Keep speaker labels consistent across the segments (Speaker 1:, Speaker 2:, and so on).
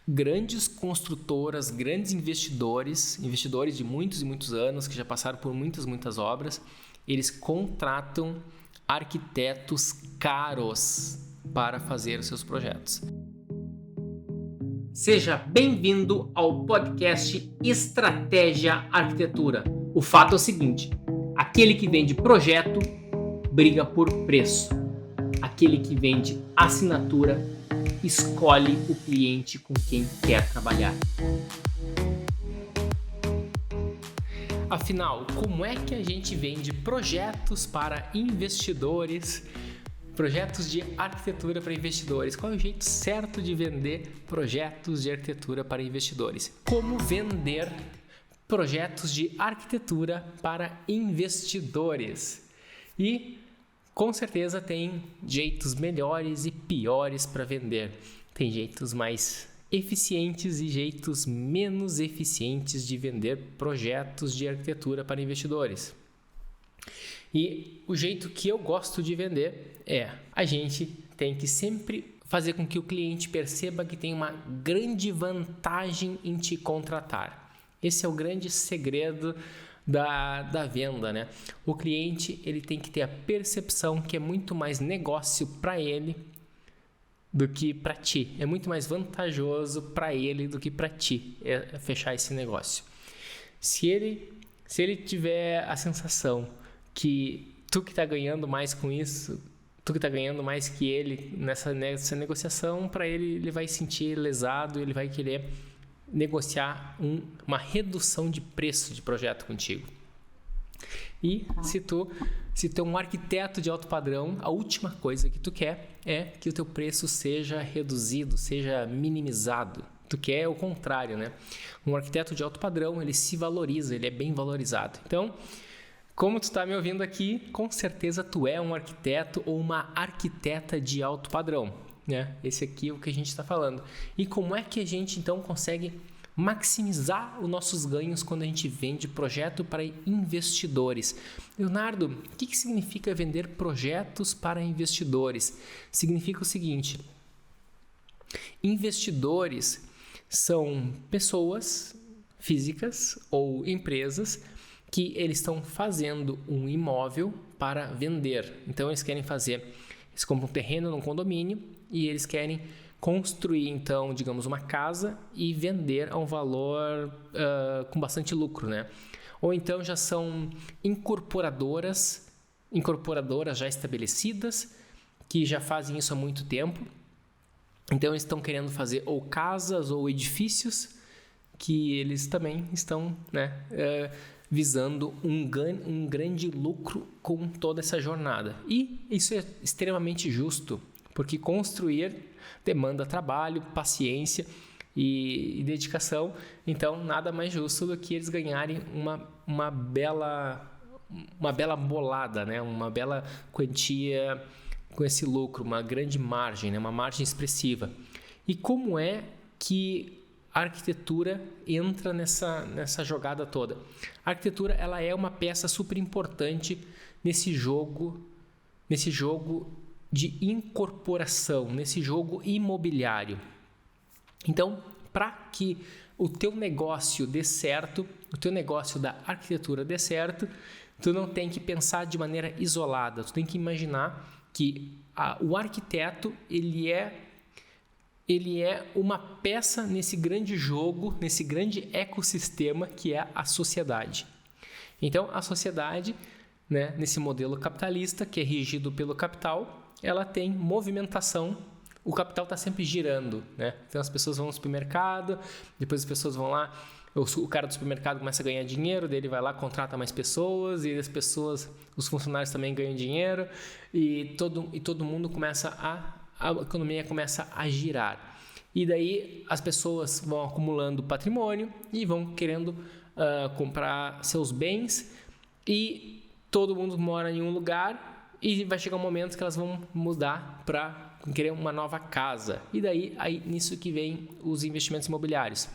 Speaker 1: grandes construtoras, grandes investidores de muitos e muitos anos, que já passaram por muitas obras, eles contratam arquitetos caros para fazer os seus projetos. Seja bem-vindo ao podcast Estratégia Arquitetura. O fato é o seguinte: aquele que vende projeto briga por preço. Aquele que vende assinatura escolhe o cliente com quem quer trabalhar. Afinal, como é que a gente vende projetos para investidores, projetos de arquitetura para investidores? Qual é o jeito certo de vender projetos de arquitetura para investidores? Como vender projetos de arquitetura para investidores? E com certeza tem jeitos melhores e piores para vender. Tem jeitos mais eficientes e jeitos menos eficientes de vender projetos de arquitetura para investidores. E o jeito que eu gosto de vender é: a gente tem que sempre fazer com que o cliente perceba que tem uma grande vantagem em te contratar. Esse é o grande segredo da venda, né? O cliente, ele tem que ter a percepção que é muito mais negócio para ele do que para ti. É muito mais vantajoso para ele do que para ti fechar esse negócio. Se ele tiver a sensação que tu que está ganhando mais com isso, tu que está ganhando mais que ele nessa negociação, para ele vai se sentir lesado, ele vai querer negociar uma redução de preço de projeto contigo. E se tu é um arquiteto de alto padrão, a última coisa que tu quer é que o teu preço seja reduzido, seja minimizado. Tu quer o contrário, né? Um arquiteto de alto padrão, ele se valoriza, ele é bem valorizado. Então, como tu está me ouvindo aqui, com certeza tu é um arquiteto ou uma arquiteta de alto padrão, né? Esse aqui é o que a gente está falando. E como é que a gente então consegue maximizar os nossos ganhos quando a gente vende projeto para investidores? Leonardo, o que significa vender projetos para investidores? Significa o seguinte: investidores são pessoas físicas ou empresas que eles estão fazendo um imóvel para vender. Então eles compram um terreno num condomínio e eles querem construir, então, digamos, uma casa e vender a um valor com bastante lucro, né? Ou então já são incorporadoras já estabelecidas, que já fazem isso há muito tempo. Então eles estão querendo fazer ou casas ou edifícios que eles também estão, né, visando um grande lucro com toda essa jornada. E isso é extremamente justo, porque construir demanda trabalho, paciência e dedicação. Então, nada mais justo do que eles ganharem uma bela bolada, né? Uma bela quantia com esse lucro, uma grande margem, né? Uma margem expressiva. E como é que a arquitetura entra nessa jogada toda? A arquitetura, ela é uma peça super importante nesse jogo de incorporação, nesse jogo imobiliário. Então, para que o teu negócio dê certo, o teu negócio da arquitetura dê certo, tu não tem que pensar de maneira isolada, tu tem que imaginar que o arquiteto, ele é uma peça nesse grande jogo, nesse grande ecossistema que é a sociedade. Então, a sociedade, né, nesse modelo capitalista, que é regido pelo capital, ela tem movimentação, o capital está sempre girando, né? Então as pessoas vão no supermercado, depois as pessoas vão lá, o cara do supermercado começa a ganhar dinheiro, daí ele vai lá, contrata mais pessoas, e os funcionários também ganham dinheiro, e todo mundo a economia começa a girar. E daí as pessoas vão acumulando patrimônio e vão querendo comprar seus bens, e todo mundo mora em um lugar, e vai chegar um momento que elas vão mudar para querer uma nova casa. E daí nisso que vem os investimentos imobiliários.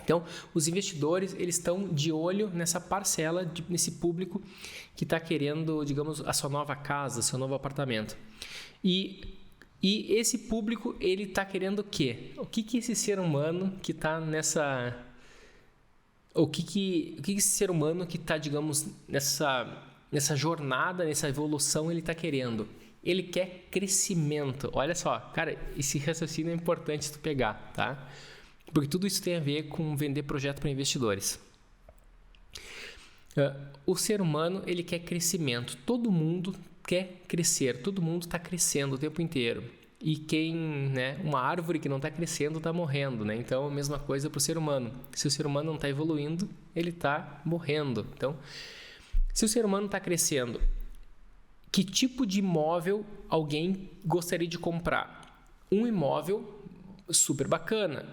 Speaker 1: Então, os investidores, eles estão de olho nessa parcela, nesse público que está querendo, digamos, a sua nova casa, seu novo apartamento. E E esse público, ele está querendo o quê? O que esse ser humano que está nessa... O que esse ser humano que está, digamos, nessa jornada, nessa evolução, ele está querendo? Ele quer crescimento. Olha só, cara, esse raciocínio é importante tu pegar, tá? Porque tudo isso tem a ver com vender projeto para investidores. O ser humano, ele quer crescimento. Todo mundo quer crescer. Todo mundo está crescendo o tempo inteiro. E uma árvore que não está crescendo está morrendo, né? Então, a mesma coisa para o ser humano. Se o ser humano não está evoluindo, ele está morrendo. Então, se o ser humano está crescendo, que tipo de imóvel alguém gostaria de comprar? Um imóvel super bacana.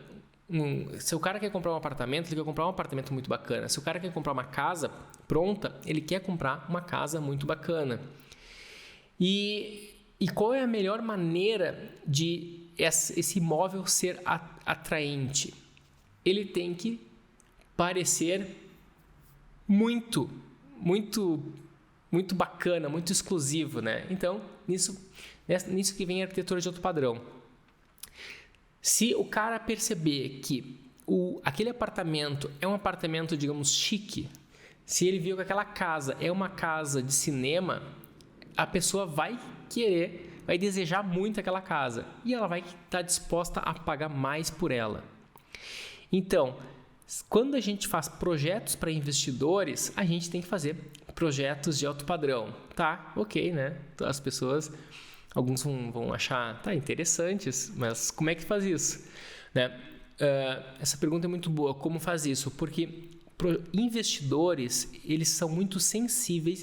Speaker 1: Se o cara quer comprar um apartamento, ele quer comprar um apartamento muito bacana. Se o cara quer comprar uma casa pronta, ele quer comprar uma casa muito bacana. E qual é a melhor maneira de esse imóvel ser atraente? Ele tem que parecer muito, muito, muito bacana, muito exclusivo, né? Então, nisso que vem a arquitetura de alto padrão. Se o cara perceber que aquele apartamento é um apartamento, digamos, chique, se ele viu que aquela casa é uma casa de cinema, a pessoa vai desejar muito aquela casa e ela vai estar disposta a pagar mais por ela. Então, quando a gente faz projetos para investidores, a gente tem que fazer projetos de alto padrão. Tá, ok, né? As pessoas, alguns vão achar, interessantes, mas como é que faz isso? Né? Essa pergunta é muito boa, como faz isso? Porque investidores, eles são muito sensíveis,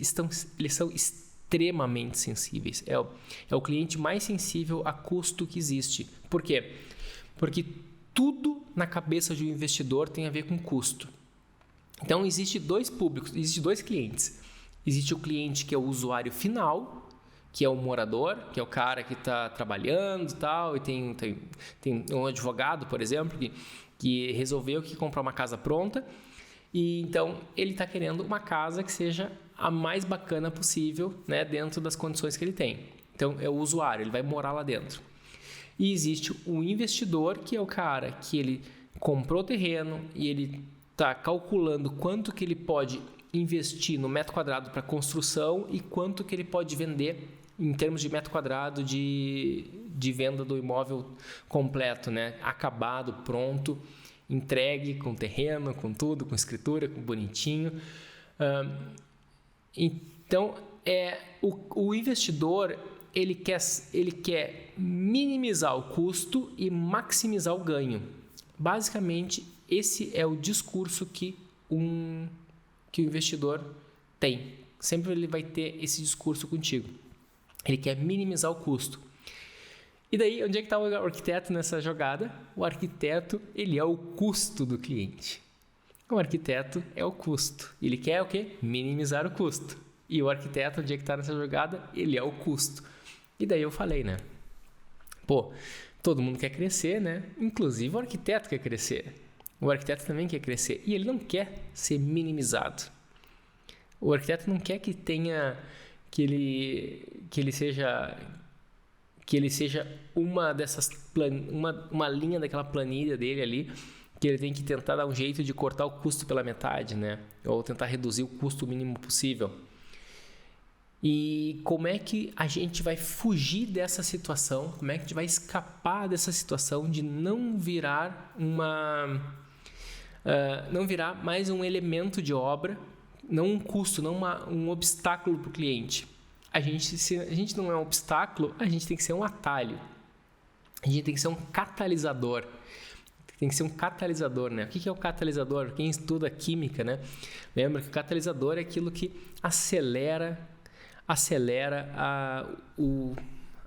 Speaker 1: eles são extremamente sensíveis. É o cliente mais sensível a custo que existe. Por quê? Porque tudo na cabeça de um investidor tem a ver com custo. Então, existe dois públicos, existe dois clientes. Existe o cliente que é o usuário final, que é o morador, que é o cara que está trabalhando e tal, e tem um advogado, por exemplo, que resolveu que comprar uma casa pronta, e então ele está querendo uma casa que seja a mais bacana possível, né, dentro das condições que ele tem. Então, é o usuário, ele vai morar lá dentro. E existe o investidor, que é o cara que ele comprou o terreno e ele está calculando quanto que ele pode investir no metro quadrado para construção e quanto que ele pode vender em termos de metro quadrado de venda do imóvel completo, né? Acabado, pronto, entregue com terreno, com tudo, com escritura, com bonitinho. Então, o investidor ele quer minimizar o custo e maximizar o ganho. Basicamente, esse é o discurso que o investidor tem. Sempre ele vai ter esse discurso contigo. Ele quer minimizar o custo. E daí, onde é que está o arquiteto nessa jogada? O arquiteto, ele é o custo do cliente. O arquiteto é o custo. Ele quer o quê? Minimizar o custo. E o arquiteto, onde é que está nessa jogada? Ele é o custo. E daí eu falei, né? Todo mundo quer crescer, né? Inclusive o arquiteto quer crescer. O arquiteto também quer crescer. E ele não quer ser minimizado. O arquiteto não quer que tenha... que ele seja uma dessas uma linha daquela planilha dele ali, que ele tem que tentar dar um jeito de cortar o custo pela metade, né? Ou tentar reduzir o custo o mínimo possível. E como é que a gente vai fugir dessa situação? Como é que a gente vai escapar dessa situação de não virar não virar mais um elemento de obra, não um custo, não um obstáculo para o cliente? Se a gente não é um obstáculo, a gente tem que ser um atalho. A gente tem que ser um catalisador. Tem que ser um catalisador, né? O que é o catalisador? Quem estuda química, né? Lembra que o catalisador é aquilo que acelera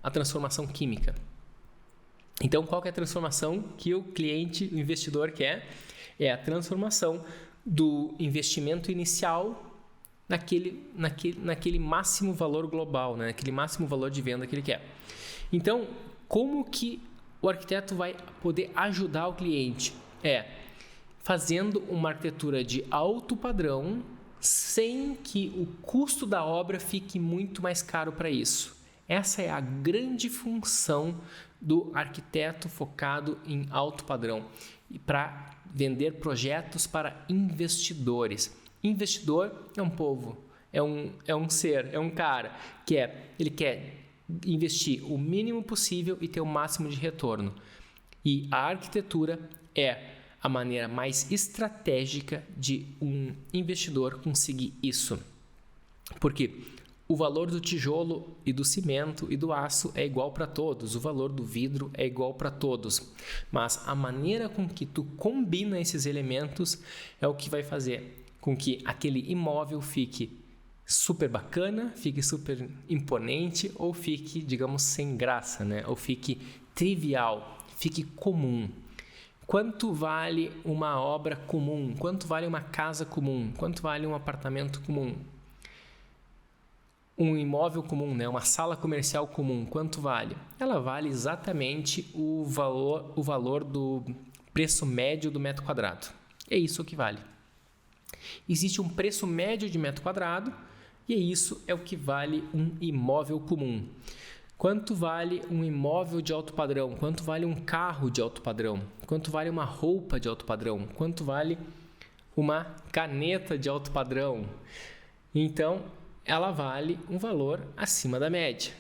Speaker 1: a transformação química. Então, qual que é a transformação que o cliente, o investidor quer? É a transformação do investimento inicial naquele máximo valor global, né? Naquele máximo valor de venda que ele quer. Então, como que o arquiteto vai poder ajudar o cliente? Fazendo uma arquitetura de alto padrão, sem que o custo da obra fique muito mais caro para isso. Essa é a grande função do arquiteto focado em alto padrão e para vender projetos para investidores. Investidor é um povo, é um ser, é um cara que ele quer investir o mínimo possível e ter o máximo de retorno. E a arquitetura é a maneira mais estratégica de um investidor conseguir isso. Porque o valor do tijolo e do cimento e do aço é igual para todos, o valor do vidro é igual para todos. Mas a maneira com que tu combina esses elementos é o que vai fazer com que aquele imóvel fique super bacana, fique super imponente ou fique, digamos, sem graça, né? Ou fique trivial, fique comum. Quanto vale uma obra comum? Quanto vale uma casa comum? Quanto vale um apartamento comum? Um imóvel comum, né? Uma sala comercial comum, quanto vale? Ela vale exatamente o valor do preço médio do metro quadrado. É isso que vale. Existe um preço médio de metro quadrado e isso é o que vale um imóvel comum. Quanto vale um imóvel de alto padrão? Quanto vale um carro de alto padrão? Quanto vale uma roupa de alto padrão? Quanto vale uma caneta de alto padrão? Então, ela vale um valor acima da média.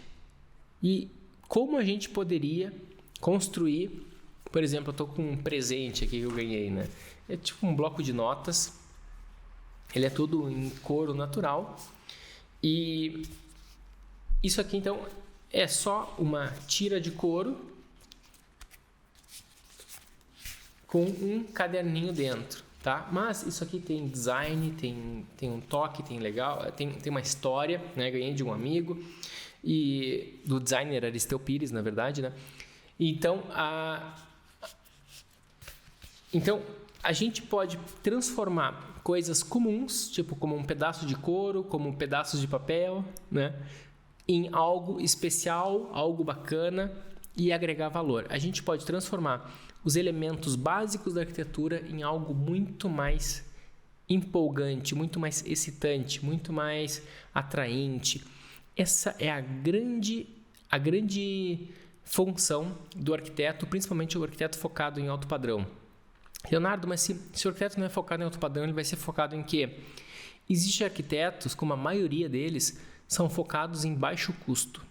Speaker 1: E como a gente poderia construir, por exemplo, eu estou com um presente aqui que eu ganhei, né? É tipo um bloco de notas, ele é todo em couro natural e isso aqui então é só uma tira de couro com um caderninho dentro. Tá? Mas isso aqui tem design, tem um toque, tem uma história, né? Ganhei de um amigo e do designer Aristeu Pires, na verdade, né? Então a gente pode transformar coisas comuns, tipo como um pedaço de couro, como pedaços de papel, né? Em algo especial, algo bacana e agregar valor. A gente pode transformar os elementos básicos da arquitetura em algo muito mais empolgante, muito mais excitante, muito mais atraente. Essa é a grande função do arquiteto, principalmente o arquiteto focado em alto padrão. Leonardo, mas se o arquiteto não é focado em alto padrão, ele vai ser focado em quê? Existem arquitetos, como a maioria deles, são focados em baixo custo,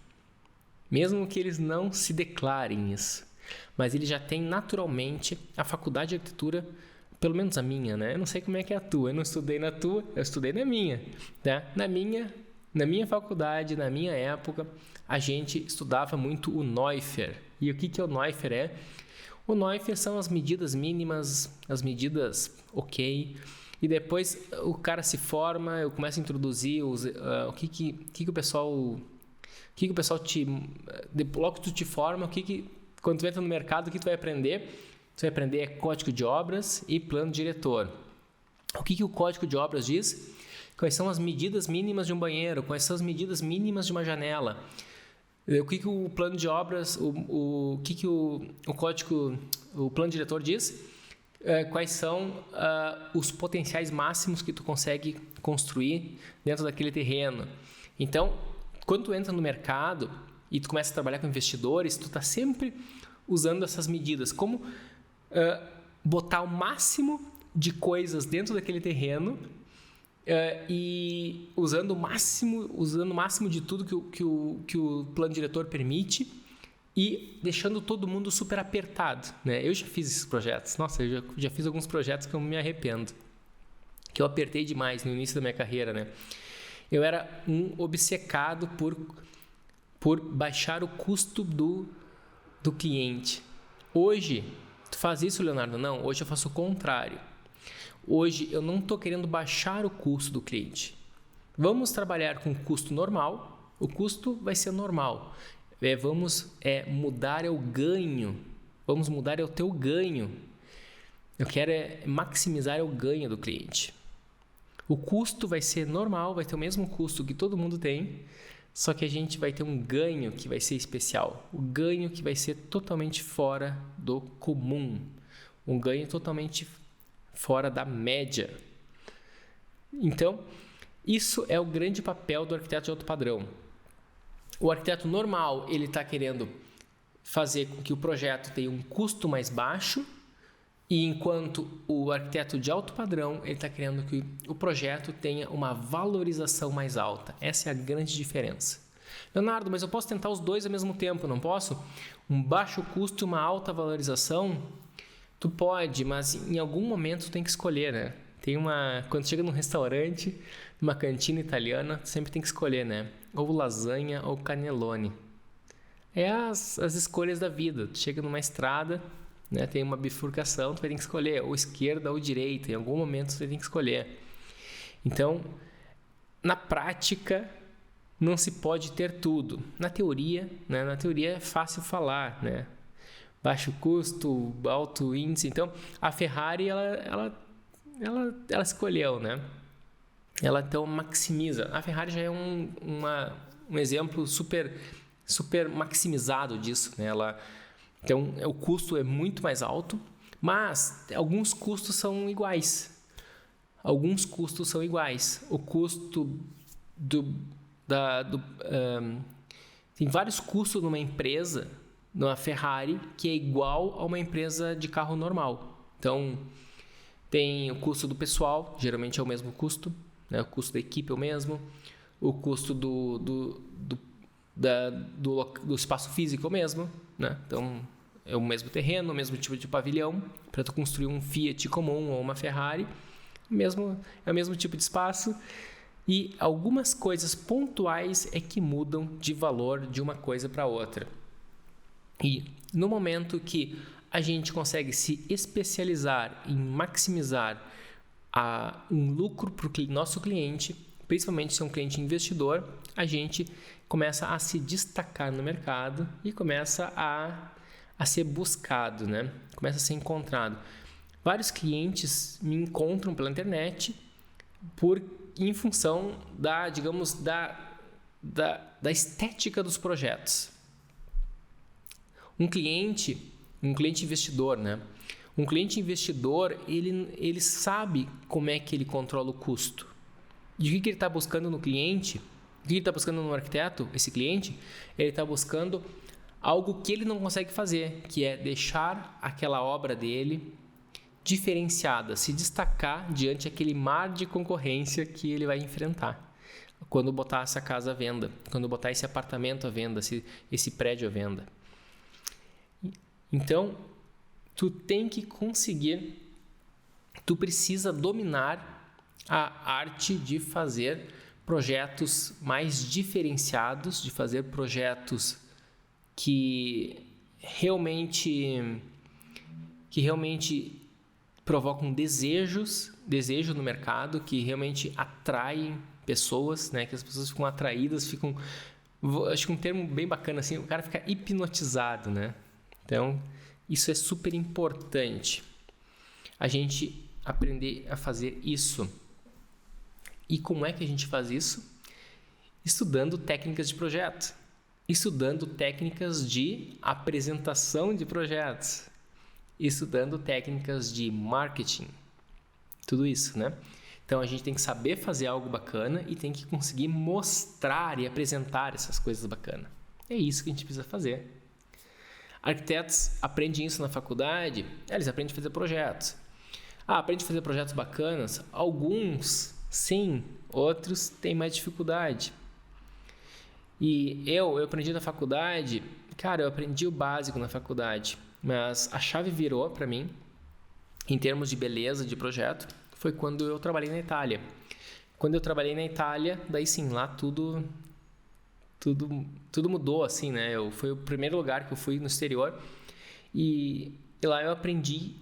Speaker 1: mesmo que eles não se declarem isso. Mas ele já tem naturalmente a faculdade de arquitetura, pelo menos a minha, né? Eu não sei como é que é a tua, eu não estudei na tua, eu estudei na minha, né? Na minha faculdade, na minha época, a gente estudava muito o Neuffer. E o que o Neuffer é? O Neuffer são as medidas mínimas, as medidas ok, e depois o cara se forma, eu começo a introduzir o que o pessoal logo que tu te forma, quando tu entra no mercado, o que tu vai aprender? Tu vai aprender código de obras e plano diretor. O que o código de obras diz? Quais são as medidas mínimas de um banheiro? Quais são as medidas mínimas de uma janela? O que o plano de obras, o plano diretor diz? Quais são os potenciais máximos que tu consegue construir dentro daquele terreno? Então, quando tu entra no mercado e tu começa a trabalhar com investidores, tu está sempre usando essas medidas. Como botar o máximo de coisas dentro daquele terreno e usando o máximo de tudo que o plano diretor permite e deixando todo mundo super apertado, né? Eu já fiz esses projetos. Nossa, eu já fiz alguns projetos que eu me arrependo, que eu apertei demais no início da minha carreira, né? Eu era um obcecado por baixar o custo do cliente. Hoje, tu faz isso, Leonardo? Não, hoje eu faço o contrário. Hoje eu não estou querendo baixar o custo do cliente. Vamos trabalhar com custo normal, o custo vai ser normal. Vamos mudar o ganho, vamos mudar o teu ganho. Eu quero maximizar o ganho do cliente. O custo vai ser normal, vai ter o mesmo custo que todo mundo tem, só que a gente vai ter um ganho que vai ser especial. O ganho que vai ser totalmente fora do comum. Um ganho totalmente fora da média. Então, isso é o grande papel do arquiteto de alto padrão. O arquiteto normal, ele está querendo fazer com que o projeto tenha um custo mais baixo, e enquanto o arquiteto de alto padrão, ele está querendo que o projeto tenha uma valorização mais alta. Essa é a grande diferença. Leonardo, mas eu posso tentar os dois ao mesmo tempo, não posso? Um baixo custo e uma alta valorização? Tu pode, mas em algum momento tu tem que escolher, né? Quando chega num restaurante, numa cantina italiana, tu sempre tem que escolher, né? Ou lasanha ou cannelloni. É as escolhas da vida. Tu chega numa estrada, né, tem uma bifurcação, tu vai ter que escolher ou esquerda ou direita. Em algum momento tu vai ter que escolher. Então, na prática, não se pode ter tudo. Na teoria, né, é fácil falar, né? Baixo custo, alto índice. Então, a Ferrari, ela escolheu, né? Ela então maximiza. A Ferrari já é um exemplo super maximizado disso, né? Então, o custo é muito mais alto, mas alguns custos são iguais. O custo tem vários custos numa empresa, numa Ferrari, que é igual a uma empresa de carro normal. Então, tem o custo do pessoal, geralmente é o mesmo custo, né? O custo da equipe é o mesmo, o custo do espaço físico é o mesmo, né? Então, é o mesmo terreno, o mesmo tipo de pavilhão. Para tu construir um Fiat comum ou uma Ferrari, é o mesmo tipo de espaço. E algumas coisas pontuais é que mudam de valor de uma coisa para outra. E no momento que a gente consegue se especializar em maximizar um lucro para o nosso cliente, principalmente se é um cliente investidor, a gente começa a se destacar no mercado e começa a ser buscado, né? Começa a ser encontrado. Vários clientes me encontram pela internet em função da estética dos projetos. Um cliente investidor, né? Um cliente investidor, ele sabe como é que ele controla o custo. E o que ele está buscando no cliente? O que ele está buscando no arquiteto? Esse cliente, ele está buscando algo que ele não consegue fazer, que é deixar aquela obra dele diferenciada, se destacar diante daquele mar de concorrência que ele vai enfrentar quando botar essa casa à venda, quando botar esse apartamento à venda, esse prédio à venda. Então, tu precisa dominar a arte de fazer projetos mais diferenciados, de fazer projetos que realmente provocam desejo no mercado, que realmente atraem pessoas, né? Que as pessoas ficam atraídas, acho que um termo bem bacana assim, o cara fica hipnotizado, né? Então, isso é super importante, a gente aprender a fazer isso. E como é que a gente faz isso? Estudando técnicas de projeto, estudando técnicas de apresentação de projetos, estudando técnicas de marketing, tudo isso, né? Então, a gente tem que saber fazer algo bacana e tem que conseguir mostrar e apresentar essas coisas bacanas. É isso que a gente precisa fazer. Arquitetos aprendem isso na faculdade, eles aprendem a fazer projetos. Aprendem a fazer projetos bacanas? Alguns, sim, outros têm mais dificuldade. E eu aprendi na faculdade, eu aprendi o básico na faculdade, mas a chave virou para mim, em termos de beleza de projeto, foi quando eu trabalhei na Itália. Quando eu trabalhei na Itália, daí sim, lá tudo mudou, assim, né? Foi o primeiro lugar que eu fui no exterior e lá eu aprendi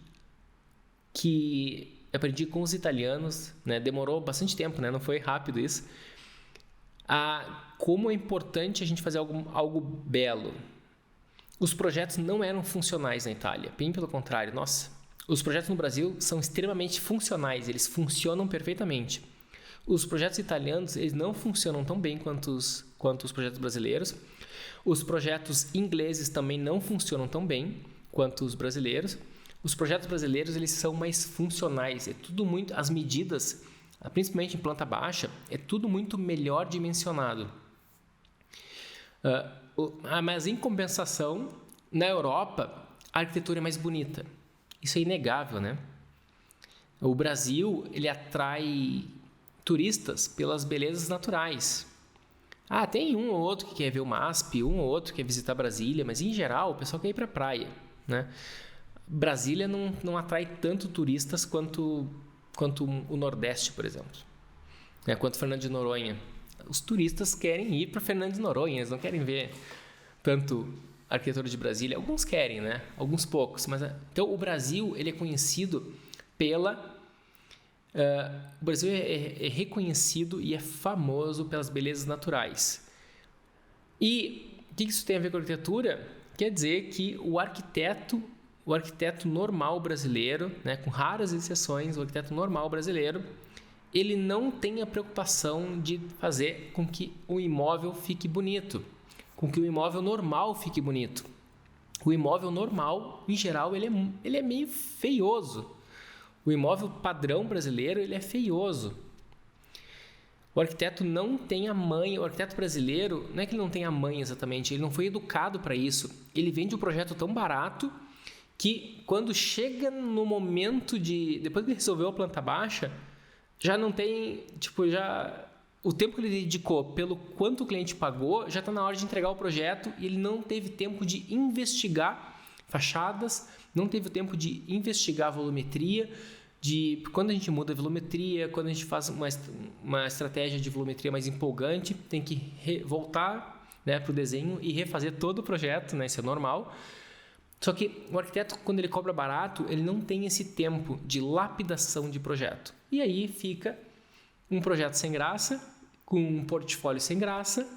Speaker 1: com os italianos, né? Demorou bastante tempo, né? Não foi rápido isso. Como é importante a gente fazer algo belo. Os projetos não eram funcionais na Itália, bem pelo contrário. Nossa, os projetos no Brasil são extremamente funcionais, eles funcionam perfeitamente. Os projetos italianos, eles não funcionam tão bem quanto os projetos brasileiros. Os projetos ingleses também não funcionam tão bem quanto os brasileiros. Os projetos brasileiros, eles são mais funcionais. É tudo muito, as medidas, principalmente em planta baixa, é tudo muito melhor dimensionado. Mas em compensação, na Europa, a arquitetura é mais bonita. Isso é inegável, né? O Brasil, ele atrai turistas pelas belezas naturais. Tem um ou outro que quer ver o MASP, um ou outro que quer visitar Brasília, mas em geral o pessoal quer ir para a praia, né? Brasília não atrai tanto turistas quanto o Nordeste, por exemplo, né? Quanto Fernando de Noronha. Os turistas querem ir para Fernando de Noronha, eles não querem ver tanto a arquitetura de Brasília. Alguns querem, né? Alguns poucos. Então o Brasil, ele é conhecido o Brasil é reconhecido e é famoso pelas belezas naturais. E o que isso tem a ver com a arquitetura? Quer dizer que o arquiteto normal brasileiro, né, com raras exceções, o arquiteto normal brasileiro, ele não tem a preocupação de fazer com que o imóvel fique bonito, com que o imóvel normal fique bonito. O imóvel normal, em geral, ele é meio feioso. O imóvel padrão brasileiro, ele é feioso. O arquiteto não tem a manha, o arquiteto brasileiro, não é que ele não tem a manha exatamente, ele não foi educado para isso. Ele vende um projeto tão barato que quando chega no momento depois que ele resolveu a planta baixa, já não tem, o tempo que ele dedicou pelo quanto o cliente pagou, já está na hora de entregar o projeto e ele não teve tempo de investigar fachadas, não teve tempo de investigar a volumetria, quando a gente muda a volumetria, quando a gente faz uma estratégia de volumetria mais empolgante, tem que voltar, né, para o desenho e refazer todo o projeto, né, isso é normal. Só que o arquiteto, quando ele cobra barato, ele não tem esse tempo de lapidação de projeto. E aí fica um projeto sem graça, com um portfólio sem graça.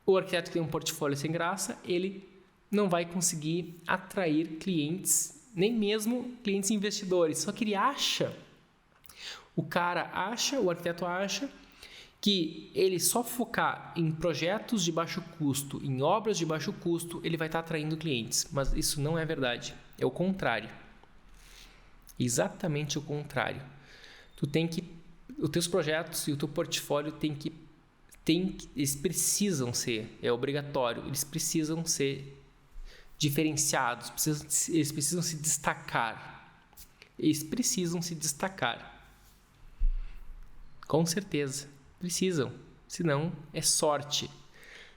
Speaker 1: O arquiteto que tem um portfólio sem graça, ele não vai conseguir atrair clientes, nem mesmo clientes investidores. Só que o arquiteto acha que ele só focar em projetos de baixo custo, em obras de baixo custo, ele vai estar atraindo clientes. Mas isso não é verdade. É o contrário. Exatamente o contrário. Os teus projetos e o teu portfólio eles precisam ser, é obrigatório, eles precisam ser diferenciados, eles precisam se destacar. Eles precisam se destacar. Com certeza, precisam. Senão é sorte.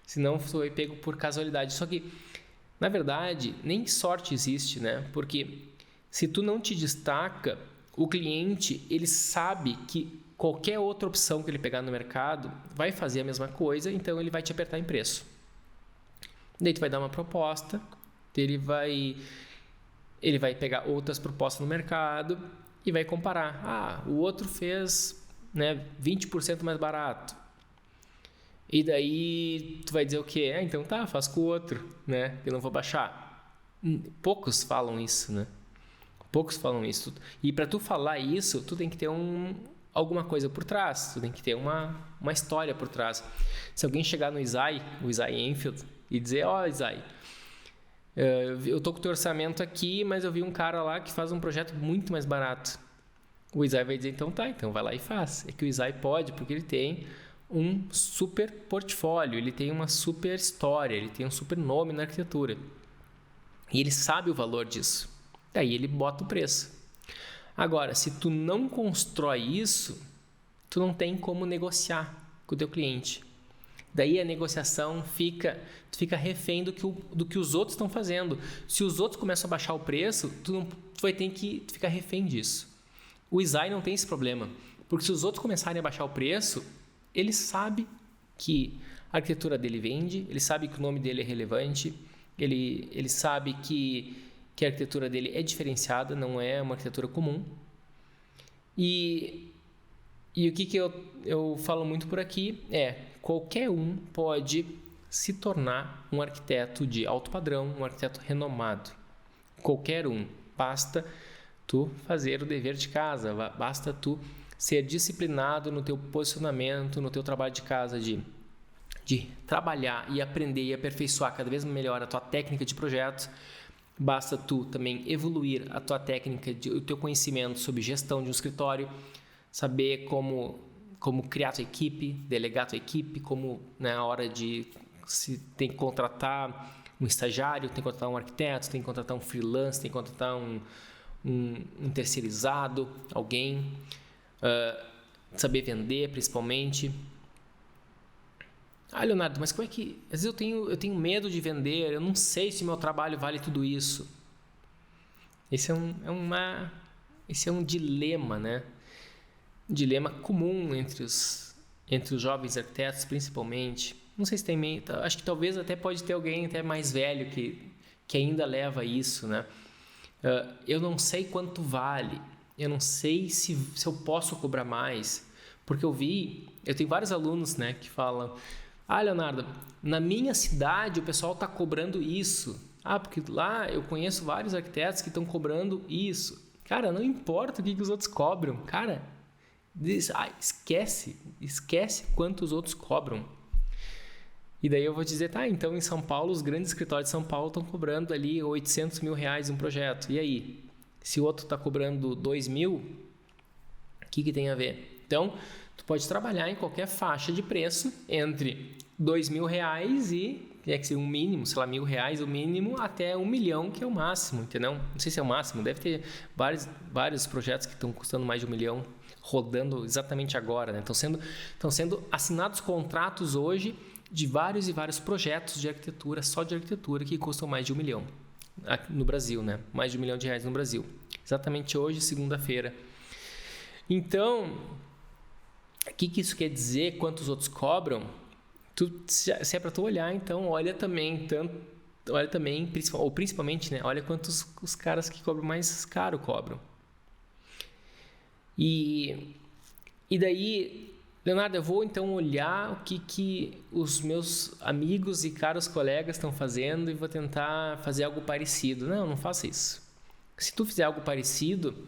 Speaker 1: Senão foi pego por casualidade. Só que, na verdade, nem sorte existe, né? Porque se tu não te destaca, o cliente, ele sabe que qualquer outra opção que ele pegar no mercado vai fazer a mesma coisa, então ele vai te apertar em preço. Daí tu vai dar uma proposta, ele vai pegar outras propostas no mercado e vai comparar. O outro fez, né, 20% mais barato. E daí tu vai dizer o quê? Então tá, faz com o outro, né? Eu não vou baixar. Poucos falam isso, né? Poucos falam isso. E para tu falar isso, tu tem que ter alguma coisa por trás. Tu tem que ter uma história por trás. Se alguém chegar no o Isai Enfield, e dizer, Isai, eu tô com o teu orçamento aqui, mas eu vi um cara lá que faz um projeto muito mais barato. O Isai vai dizer, então vai lá e faz. É que o Isai pode, porque ele tem um super portfólio, ele tem uma super história, ele tem um super nome na arquitetura. E ele sabe o valor disso. Daí ele bota o preço. Agora, se tu não constrói isso, tu não tem como negociar com o teu cliente. Daí a negociação tu fica refém do que os outros estão fazendo. Se os outros começam a baixar o preço, tu vai ter que ficar refém disso. O Isai não tem esse problema, porque se os outros começarem a baixar o preço, ele sabe que a arquitetura dele vende, ele sabe que o nome dele é relevante, ele sabe que a arquitetura dele é diferenciada, não é uma arquitetura comum. E o que eu falo muito por aqui é: qualquer um pode se tornar um arquiteto de alto padrão, um arquiteto renomado. Qualquer um. Basta tu fazer o dever de casa, basta tu ser disciplinado no teu posicionamento, no teu trabalho de casa, de trabalhar e aprender e aperfeiçoar cada vez melhor a tua técnica de projeto. Basta tu também evoluir a tua técnica, o teu conhecimento sobre gestão de um escritório, saber como criar tua equipe, delegar tua equipe, como na hora de Se tem que contratar um estagiário, tem que contratar um arquiteto, tem que contratar um freelance, tem que contratar um terceirizado, alguém, saber vender principalmente. Leonardo, mas como é que... Às vezes eu tenho medo de vender, eu não sei se meu trabalho vale tudo isso. Esse é um dilema, né? Um dilema comum entre os jovens arquitetos, principalmente. Não sei se tem meio... Acho que talvez até pode ter alguém até mais velho que ainda leva isso, né? Eu não sei quanto vale. Eu não sei se eu posso cobrar mais. Porque eu tenho vários alunos, né, que falam... Leonardo, na minha cidade o pessoal está cobrando isso. Porque lá eu conheço vários arquitetos que estão cobrando isso. Cara, não importa o que os outros cobram. Cara, esquece quanto os outros cobram. E daí eu vou dizer, então em São Paulo, os grandes escritórios de São Paulo estão cobrando ali R$800 mil um projeto. E aí? Se o outro está cobrando 2 mil, o que tem a ver? Então, tu pode trabalhar em qualquer faixa de preço entre R$2 mil e, que ser um mínimo, sei lá, R$1.000 o mínimo, até 1 milhão, que é o máximo, entendeu? Não sei se é o máximo, deve ter vários projetos que estão custando mais de 1 milhão, rodando exatamente agora, né? Estão sendo assinados contratos hoje de vários e vários projetos de arquitetura, só de arquitetura, que custam mais de 1 milhão no Brasil, né? Mais de R$1 milhão no Brasil. Exatamente hoje, segunda-feira. Então, o que isso quer dizer? Quantos outros cobram? Se é para tu olhar, então olha também, principalmente, né? Olha quantos os caras que cobram mais caro cobram. E daí, Leonardo, eu vou então olhar o que os meus amigos e caros colegas estão fazendo e vou tentar fazer algo parecido. Não faça isso. Se tu fizer algo parecido,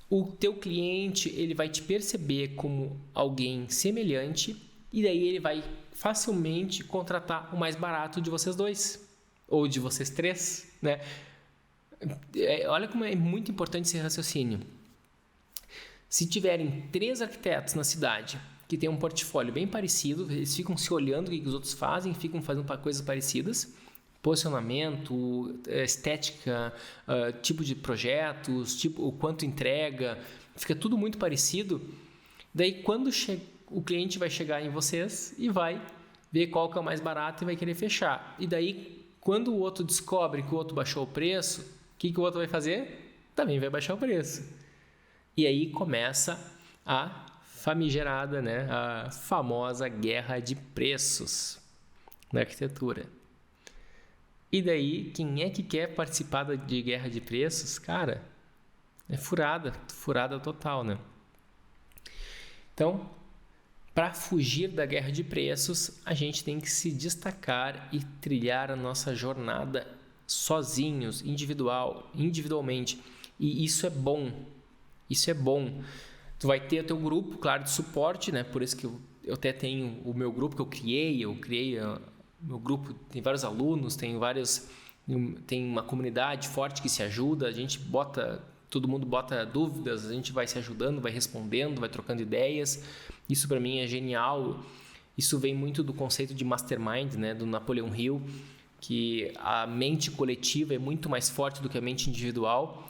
Speaker 1: o teu cliente ele vai te perceber como alguém semelhante e daí ele vai facilmente contratar o mais barato de vocês dois ou de vocês três, né? Olha como é muito importante esse raciocínio. Se tiverem 3 arquitetos na cidade que têm um portfólio bem parecido, eles ficam se olhando o que os outros fazem, ficam fazendo coisas parecidas, posicionamento, estética, tipo de projetos, o quanto entrega, fica tudo muito parecido. Daí quando o cliente vai chegar em vocês e vai ver qual que é o mais barato e vai querer fechar. E daí quando o outro descobre que o outro baixou o preço, o que o outro vai fazer? Também vai baixar o preço. E aí começa a famigerada, né, a famosa guerra de preços na arquitetura. E daí, quem é que quer participar de guerra de preços? Cara, é furada total, né? Então, para fugir da guerra de preços, a gente tem que se destacar e trilhar a nossa jornada sozinhos, individualmente. E isso é bom. Isso é bom. Tu vai ter o teu grupo, claro, de suporte, né? Por isso que eu até tenho o meu grupo que eu criei meu grupo, tem vários alunos, tem uma comunidade forte que se ajuda, todo mundo bota dúvidas, a gente vai se ajudando, vai respondendo, vai trocando ideias. Isso para mim é genial. Isso vem muito do conceito de mastermind, né? Do Napoleon Hill, que a mente coletiva é muito mais forte do que a mente individual.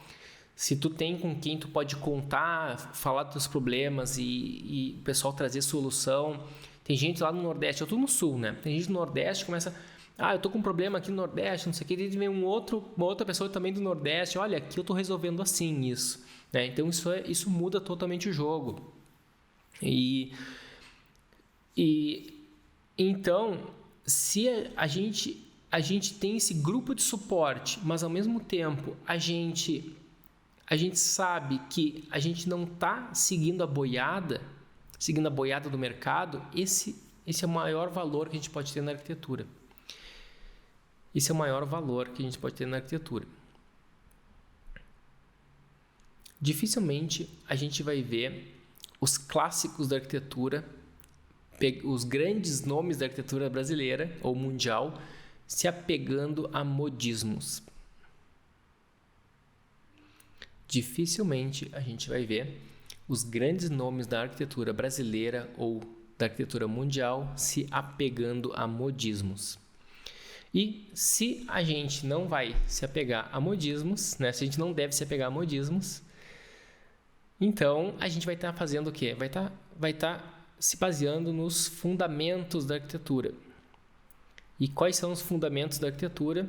Speaker 1: Se tu tem com quem tu pode contar, falar dos teus problemas e o pessoal trazer solução. Tem gente lá no Nordeste, eu tô no Sul, né? Tem gente no Nordeste que começa... eu tô com um problema aqui no Nordeste, não sei o que. E vem uma outra pessoa também do Nordeste. Olha, aqui eu tô resolvendo assim isso. Né? Então isso muda totalmente o jogo. Então, se a gente tem esse grupo de suporte, mas ao mesmo tempo a gente sabe que a gente não está seguindo a boiada do mercado, esse é o maior valor que a gente pode ter na arquitetura. Esse é o maior valor que a gente pode ter na arquitetura. Dificilmente a gente vai ver os clássicos da arquitetura, os grandes nomes da arquitetura brasileira ou mundial, se apegando a modismos. Dificilmente a gente vai ver os grandes nomes da arquitetura brasileira ou da arquitetura mundial se apegando a modismos. E se a gente não vai se apegar a modismos, né? Se a gente não deve se apegar a modismos, então a gente vai estar fazendo o quê? Vai estar se baseando nos fundamentos da arquitetura. E quais são os fundamentos da arquitetura?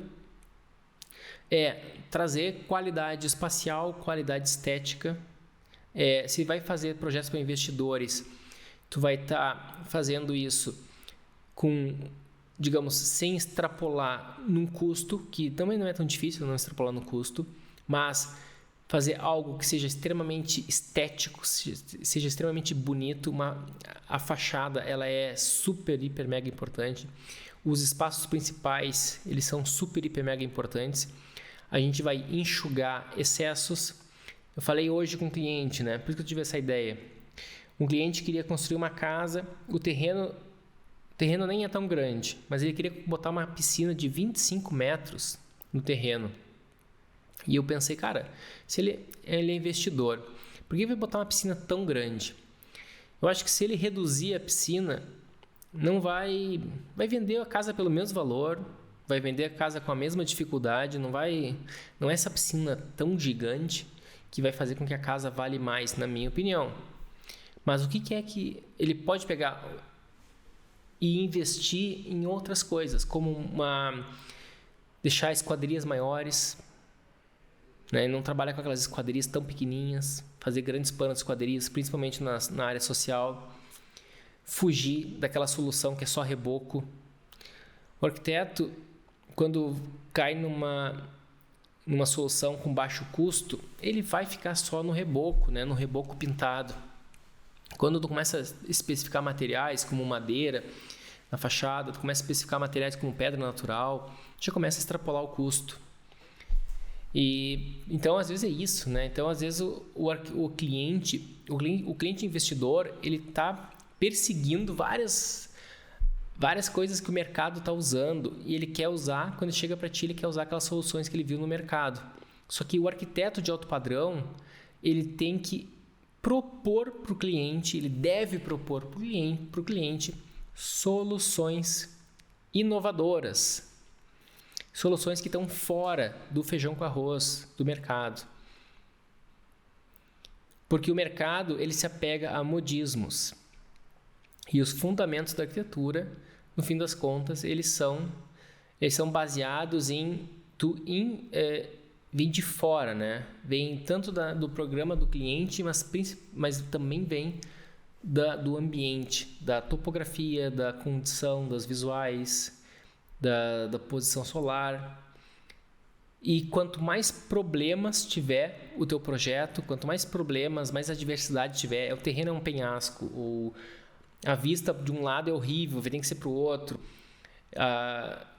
Speaker 1: É trazer qualidade espacial, qualidade estética. Se vai fazer projetos para investidores, tu vai estar fazendo isso com, digamos, sem extrapolar num custo, que também não é tão difícil não extrapolar no custo, mas fazer algo que seja extremamente estético, seja extremamente bonito. A fachada, ela é super, hiper, mega importante. Os espaços principais, eles são super, hiper, mega importantes. A gente vai enxugar excessos. Eu falei hoje com um cliente, né? Por isso que eu tive essa ideia. Um cliente queria construir uma casa, o terreno nem é tão grande, mas ele queria botar uma piscina de 25 metros no terreno. E eu pensei, cara, se ele é investidor, por que vai botar uma piscina tão grande? Eu acho que se ele reduzir a piscina, não vai vender a casa pelo mesmo valor, vai vender a casa com a mesma dificuldade, não é essa piscina tão gigante que vai fazer com que a casa vale mais, na minha opinião. Mas o que é que ele pode pegar e investir em outras coisas, como deixar esquadrias maiores, né? Não trabalhar com aquelas esquadrias tão pequenininhas, fazer grandes panos de esquadrias, principalmente na área social, fugir daquela solução que é só reboco. O arquiteto, quando cai numa solução com baixo custo, ele vai ficar só no reboco, né? No reboco pintado. Quando tu começa a especificar materiais como madeira na fachada, tu começa a especificar materiais como pedra natural, já começa a extrapolar o custo. E então às vezes é isso, né? Então às vezes o cliente investidor, ele está perseguindo várias coisas que o mercado está usando, e ele quer usar, quando chega para ti, ele quer usar aquelas soluções que ele viu no mercado. Só que o arquiteto de alto padrão, ele tem que propor para o cliente, ele deve propor para o cliente soluções inovadoras, soluções que estão fora do feijão com arroz do mercado. Porque o mercado, ele se apega a modismos. E os fundamentos da arquitetura, no fim das contas, eles são baseados em vem de fora, né? Vem tanto do programa do cliente, mas também vem do ambiente, da topografia, da condição, das visuais, da posição solar. E quanto mais problemas tiver o teu projeto, quanto mais problemas, mais adversidade tiver, o terreno é um penhasco, a vista de um lado é horrível, tem que ser para o outro.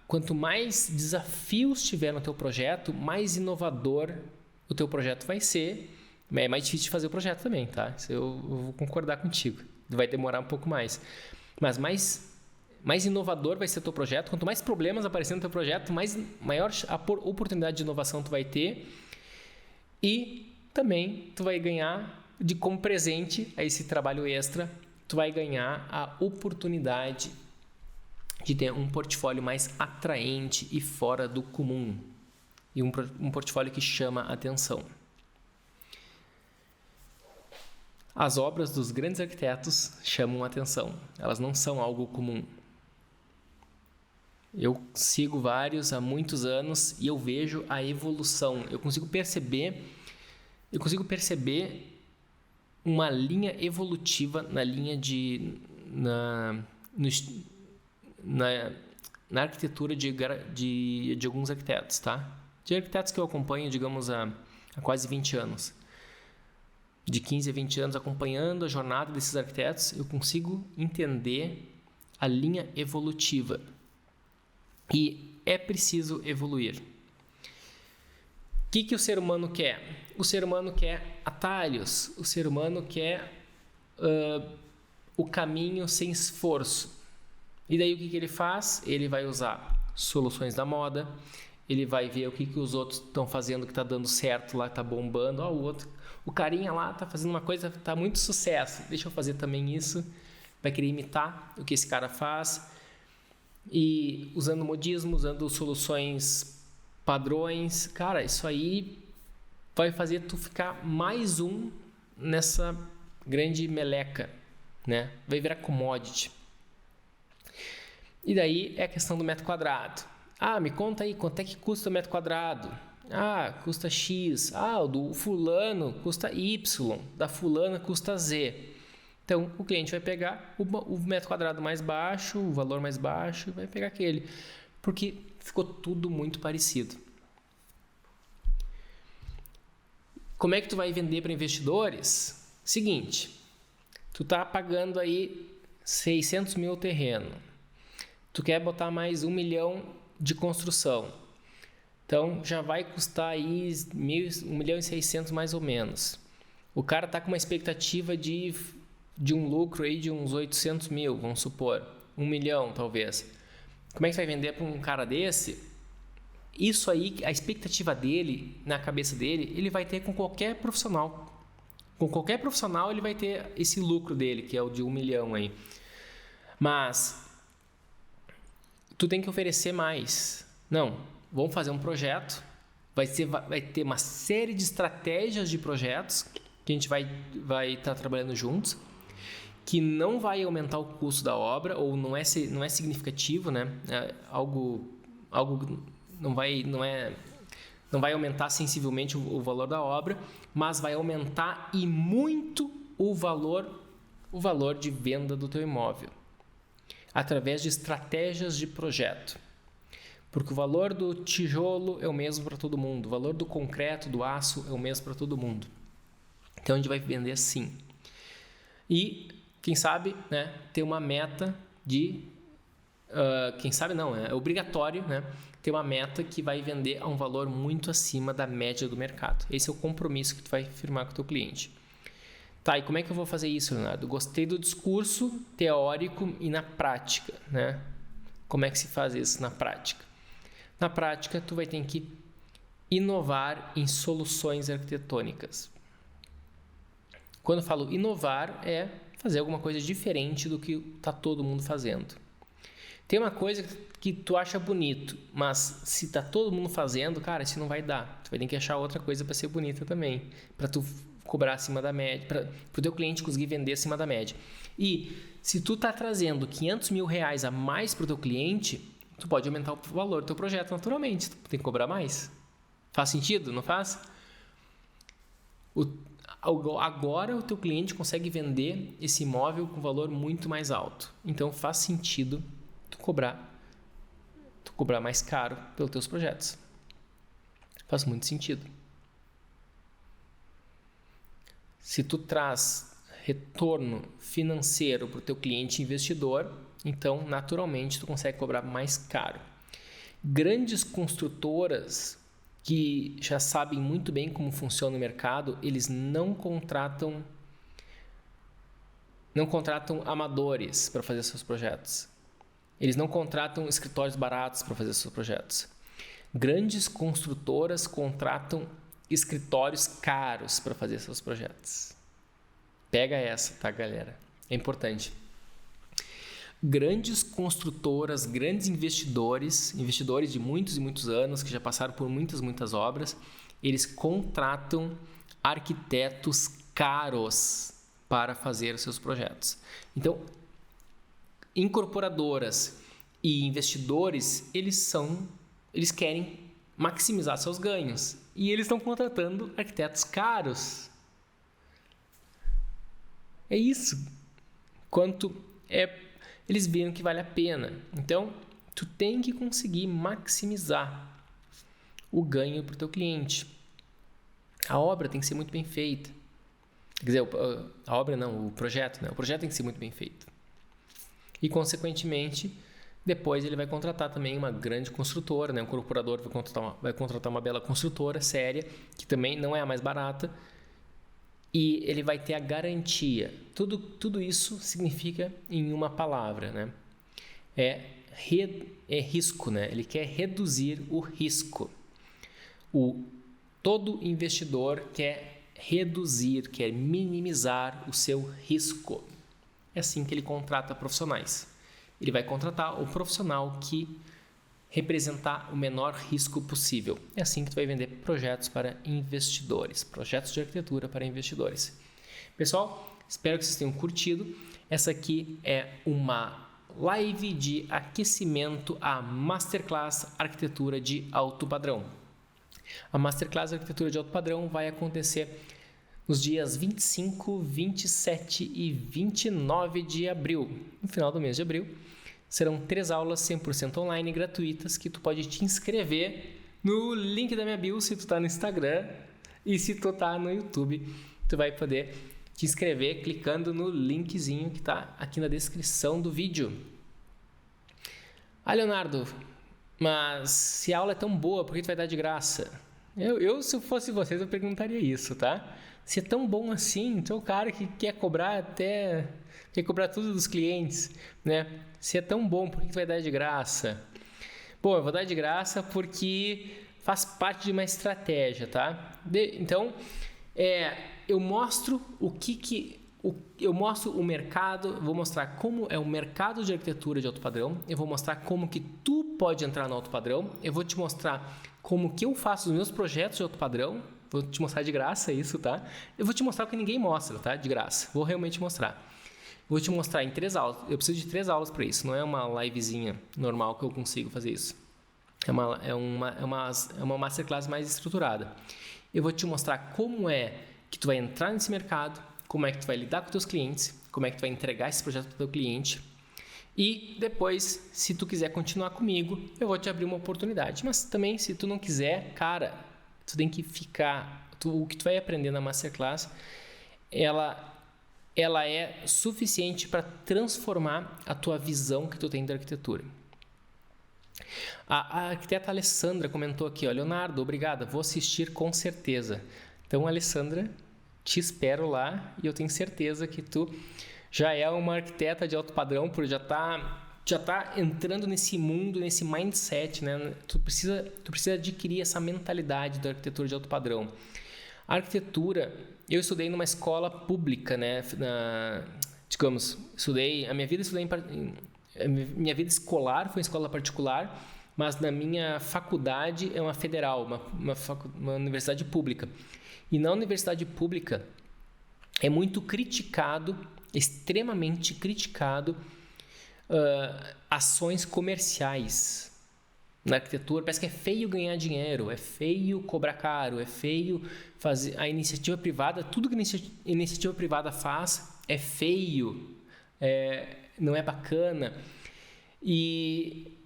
Speaker 1: Quanto mais desafios tiver no teu projeto, mais inovador o teu projeto vai ser. É mais difícil de fazer o projeto também, tá? Isso eu vou concordar contigo. Vai demorar um pouco mais. Mas mais inovador vai ser o teu projeto. Quanto mais problemas aparecendo no teu projeto, maior a oportunidade de inovação tu vai ter. E também tu vai ganhar, como presente a esse trabalho extra, tu vai ganhar a oportunidade de ter um portfólio mais atraente e fora do comum. E um portfólio que chama a atenção. As obras dos grandes arquitetos chamam a atenção. Elas não são algo comum. Eu sigo vários há muitos anos e eu vejo a evolução. Eu consigo perceber uma linha evolutiva na arquitetura de alguns arquitetos, tá? De arquitetos que eu acompanho, digamos, há quase 20 anos. De 15 a 20 anos acompanhando a jornada desses arquitetos, eu consigo entender a linha evolutiva. E é preciso evoluir. O que o ser humano quer? O ser humano quer atalhos. O ser humano quer o caminho sem esforço. E daí o que ele faz? Ele vai usar soluções da moda, ele vai ver o que os outros estão fazendo que está dando certo lá, está bombando. O carinha lá está fazendo uma coisa, está muito sucesso, deixa eu fazer também isso. vai querer imitar o que esse cara faz e usando modismo, usando soluções padrões. Cara, isso aí vai fazer tu ficar mais um nessa grande meleca, né? Vai virar commodity. E daí é a questão do metro quadrado. Me conta aí, quanto é que custa o metro quadrado? Custa X. O do fulano custa Y. Da fulana custa Z. Então, o cliente vai pegar o metro quadrado mais baixo, o valor mais baixo, e vai pegar aquele. Porque ficou tudo muito parecido. Como é que tu vai vender para investidores? Seguinte, tu tá pagando aí 600 mil terreno. Tu quer botar mais 1 milhão de construção. Então, já vai custar aí 1 milhão e 600 mais ou menos. O cara tá com uma expectativa de um lucro aí de uns 800 mil, vamos supor. 1 milhão, talvez. Como é que você vai vender para um cara desse? Isso aí, a expectativa dele, na cabeça dele, ele vai ter com qualquer profissional. Com qualquer profissional, ele vai ter esse lucro dele, que é o de 1 milhão aí. Mas tu tem que oferecer mais. Não, vamos fazer um projeto. Vai ter uma série de estratégias de projetos que a gente vai estar trabalhando juntos, que não vai aumentar o custo da obra, ou não é significativo, né? Algo não vai aumentar sensivelmente o valor da obra, mas vai aumentar e muito o valor de venda do teu imóvel, através de estratégias de projeto. Porque o valor do tijolo é o mesmo para todo mundo, o valor do concreto, do aço é o mesmo para todo mundo. Então a gente vai vender assim. E, quem sabe, né, ter uma meta de... quem sabe não, é obrigatório, né, ter uma meta que vai vender a um valor muito acima da média do mercado. Esse é o compromisso que tu vai firmar com o teu cliente. Tá, e como é que eu vou fazer isso, Leonardo? Gostei do discurso teórico e na prática, né? Como é que se faz isso na prática? Na prática, tu vai ter que inovar em soluções arquitetônicas. Quando eu falo inovar, é fazer alguma coisa diferente do que está todo mundo fazendo. Tem uma coisa que tu acha bonito, mas se está todo mundo fazendo, cara, isso não vai dar. Tu vai ter que achar outra coisa para ser bonita também, para tu cobrar acima da média, para o teu cliente conseguir vender acima da média. E se tu está trazendo 500 mil reais a mais para o teu cliente, tu pode aumentar o valor do teu projeto naturalmente. Tu tem que cobrar mais. Faz sentido? Não faz? Agora o teu cliente consegue vender esse imóvel com valor muito mais alto. Então faz sentido tu cobrar mais caro pelos teus projetos. Faz muito sentido. Se tu traz retorno financeiro para o teu cliente investidor, então naturalmente tu consegue cobrar mais caro. Grandes construtoras que já sabem muito bem como funciona o mercado, eles não contratam amadores para fazer seus projetos. Eles não contratam escritórios baratos para fazer seus projetos. Grandes construtoras contratam escritórios caros para fazer seus projetos. Pega essa, tá, galera? É importante. Grandes construtoras, grandes investidores de muitos e muitos anos, que já passaram por muitas obras, eles contratam arquitetos caros para fazer os seus projetos. Então, incorporadoras e investidores, eles querem maximizar seus ganhos e eles estão contratando arquitetos caros. É isso. Eles viram que vale a pena. Então, tu tem que conseguir maximizar o ganho para o teu cliente. A obra tem que ser muito bem feita. Quer dizer, a obra não, o projeto, né? O projeto tem que ser muito bem feito. E, consequentemente, depois ele vai contratar também uma grande construtora, né? Um incorporador vai contratar uma bela construtora séria, que também não é a mais barata, e ele vai ter a garantia. Tudo isso significa em uma palavra, né? É risco, né? Ele quer reduzir o risco. Todo investidor quer reduzir, quer minimizar o seu risco. É assim que ele contrata profissionais. Ele vai contratar o profissional que representar o menor risco possível. É assim que tu vai vender projetos para investidores, projetos de arquitetura para investidores. Pessoal, espero que vocês tenham curtido. Essa aqui é uma live de aquecimento à Masterclass Arquitetura de Alto Padrão. A Masterclass Arquitetura de Alto Padrão vai acontecer nos dias 25, 27 e 29 de abril. No final do mês de abril, serão 3 aulas 100% online gratuitas que tu pode te inscrever no link da minha bio se tu está no Instagram, e se tu está no YouTube, tu vai poder te inscrever clicando no linkzinho que está aqui na descrição do vídeo. Ah, Leonardo, mas se a aula é tão boa, por que tu vai dar de graça? Eu se eu fosse vocês, eu perguntaria isso, tá? Se é tão bom assim, tu é o cara que quer cobrar tudo dos clientes, né? Se é tão bom, por que tu vai dar de graça? Bom, eu vou dar de graça porque faz parte de uma estratégia, tá? Então, eu mostro eu mostro o mercado, vou mostrar como é o mercado de arquitetura de alto padrão, eu vou mostrar como que tu pode entrar no alto padrão, eu vou te mostrar como que eu faço os meus projetos de alto padrão, vou te mostrar de graça isso, tá? Eu vou te mostrar o que ninguém mostra, tá? De graça, vou realmente mostrar. Vou te mostrar em 3 aulas, eu preciso de 3 aulas para isso, não é uma livezinha normal que eu consigo fazer isso. É uma masterclass mais estruturada. Eu vou te mostrar como é que tu vai entrar nesse mercado, como é que tu vai lidar com teus clientes, como é que tu vai entregar esse projeto para o teu cliente. E depois, se tu quiser continuar comigo, eu vou te abrir uma oportunidade. Mas também, se tu não quiser, cara, tu tem que ficar... o que tu vai aprender na masterclass, ela é suficiente para transformar a tua visão que tu tem da arquitetura. A arquiteta Alessandra comentou aqui, ó, Leonardo, obrigada, vou assistir com certeza. Então, Alessandra, te espero lá e eu tenho certeza que tu já é uma arquiteta de alto padrão, porque já tá entrando nesse mundo, nesse mindset, né? Tu precisa adquirir essa mentalidade da arquitetura de alto padrão. A arquitetura, eu estudei numa escola pública, né? A minha vida escolar foi em escola particular, mas na minha faculdade é uma federal, uma universidade pública. E na universidade pública é muito criticado, extremamente criticado, ações comerciais na arquitetura. Parece que é feio ganhar dinheiro, é feio cobrar caro, é feio fazer a iniciativa privada. Tudo que a iniciativa privada faz é feio, não é bacana.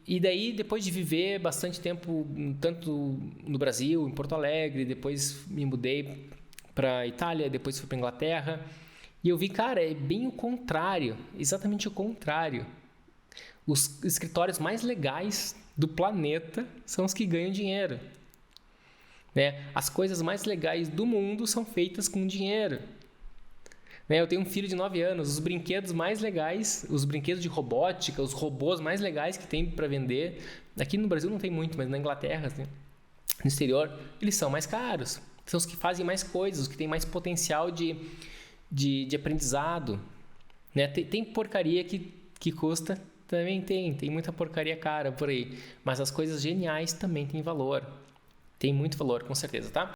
Speaker 1: E daí, depois de viver bastante tempo, tanto no Brasil, em Porto Alegre, depois me mudei para a Itália, depois fui para a Inglaterra, e eu vi, cara, é bem o contrário, exatamente o contrário. Os escritórios mais legais do planeta são os que ganham dinheiro, né? As coisas mais legais do mundo são feitas com dinheiro. Eu tenho um filho de 9 anos, os brinquedos mais legais, os brinquedos de robótica, os robôs mais legais que tem para vender, aqui no Brasil não tem muito, mas na Inglaterra, assim, no exterior, eles são mais caros. São os que fazem mais coisas, os que têm mais potencial de aprendizado, né? Tem porcaria que custa, também tem muita porcaria cara por aí, mas as coisas geniais também têm valor, tem muito valor, com certeza, tá?